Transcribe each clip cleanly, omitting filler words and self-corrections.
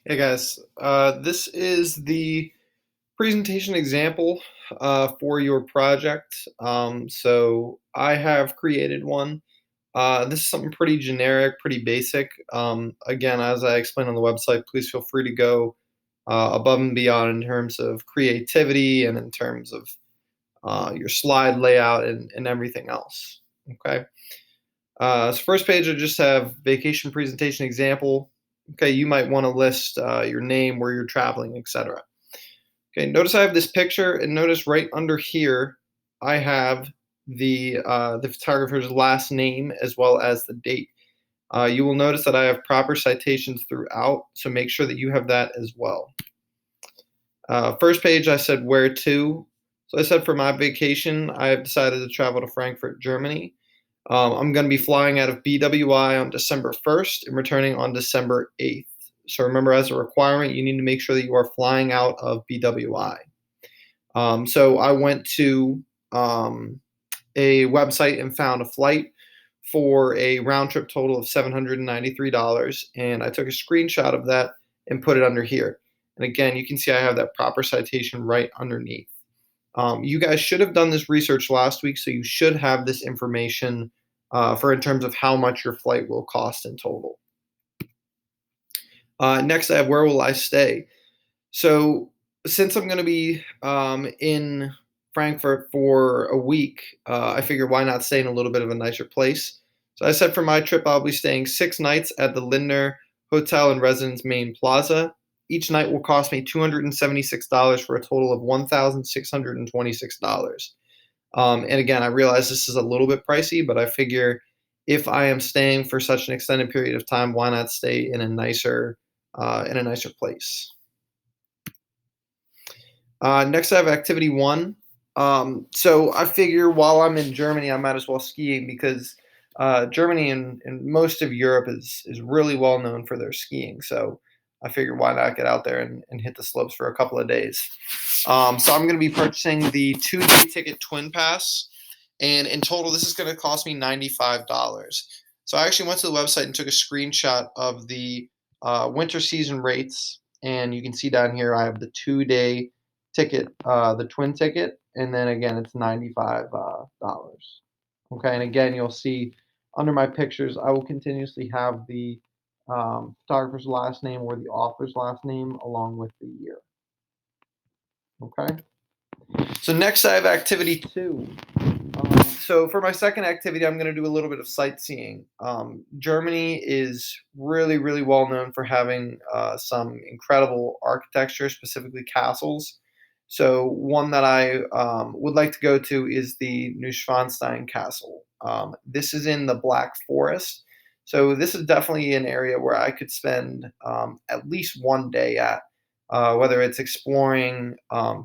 Hey guys, this is the presentation example for your project. So I have created one. This is something pretty generic, pretty basic. Again, as I explained on the website, please feel free to go above and beyond in terms of creativity and in terms of your slide layout and everything else. Okay. So first page, I just have vacation presentation example. Okay, you might want to list your name, where you're traveling, etc. Okay, notice I have this picture, and notice right under here, I have the photographer's last name as well as the date. You will notice that I have proper citations throughout, so make sure that you have that as well. First page, I said where to. So I said for my vacation, I have decided to travel to Frankfurt, Germany. I'm going to be flying out of BWI on December 1st and returning on December 8th. So remember, as a requirement, you need to make sure that you are flying out of BWI. So I went to a website and found a flight for a round trip total of $793. And I took a screenshot of that and put it under here. And again, you can see I have that proper citation right underneath. You guys should have done this research last week, so you should have this information for in terms of how much your flight will cost in total. Next, I have where will I stay? So since I'm going to be in Frankfurt for a week, I figured why not stay in a little bit of a nicer place. So I said for my trip, I'll be staying 6 nights at the Lindner Hotel and Residence Main Plaza. Each night will cost me $276 for a total of $1,626. And again, I realize this is a little bit pricey, but I figure if I am staying for such an extended period of time, why not stay in a nicer place? Next, I have activity one. So I figure while I'm in Germany, I might as well skiing because Germany and most of Europe is really well known for their skiing. So I figured why not get out there and hit the slopes for a couple of days. So I'm going to be purchasing the 2-day ticket twin pass, and in total, this is going to cost me $95. So I actually went to the website and took a screenshot of the winter season rates, and you can see down here I have the 2-day ticket, the twin ticket, and then again it's $95. Okay, and again you'll see under my pictures I will continuously have the photographer's last name or the author's last name along with the year. Okay, so next I have activity two. So for my second activity, I'm going to do a little bit of sightseeing. Germany is really, really well known for having some incredible architecture, specifically castles. So one that I would like to go to is the Neuschwanstein Castle. This is in the Black Forest. So this is definitely an area where I could spend at least one day at, whether it's exploring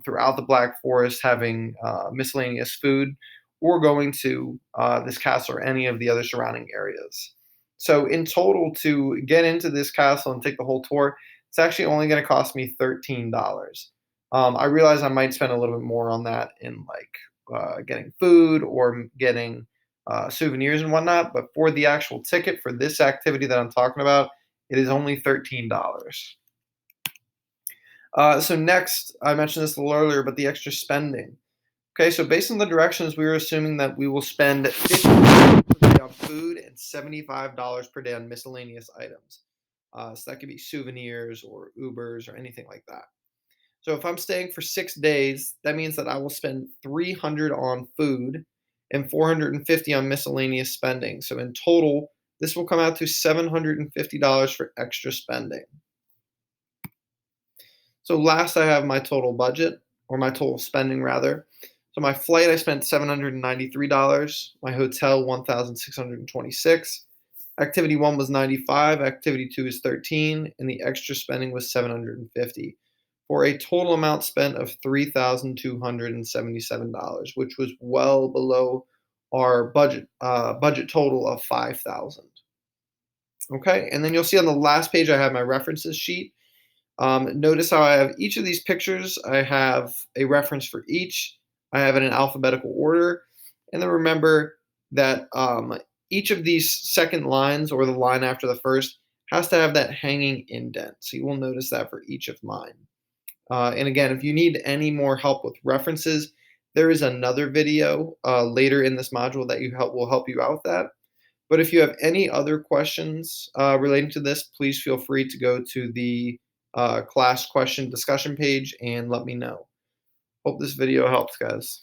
throughout the Black Forest, having miscellaneous food, or going to this castle or any of the other surrounding areas. So in total, to get into this castle and take the whole tour, it's actually only going to cost me $13. I realize I might spend a little bit more on that in like getting food or getting souvenirs and whatnot. But for the actual ticket for this activity that I'm talking about, it is only $13. So next, I mentioned this a little earlier, but the extra spending. Okay, so based on the directions, we are assuming that we will spend $50 per day on food and $75 per day on miscellaneous items. So that could be souvenirs or Ubers or anything like that. So if I'm staying for 6 days, that means that I will spend 300 on food and 450 on miscellaneous spending. So in total, this will come out to $750 for extra spending. So last, I have my total budget, or my total spending rather. So my flight, I spent $793. My hotel, $1,626. Activity one was 95. Activity two is 13, and the extra spending was 750, for a total amount spent of $3,277, which was well below our budget total of 5,000. Okay, and then you'll see on the last page I have my references sheet. Notice how I have each of these pictures. I have a reference for each. I have it in alphabetical order. And then remember that each of these second lines, or the line after the first, has to have that hanging indent. So you will notice that for each of mine. And again, if you need any more help with references, there is another video later in this module that will help you out with that. But if you have any other questions relating to this, please feel free to go to the class question discussion page and let me know. Hope this video helps, guys.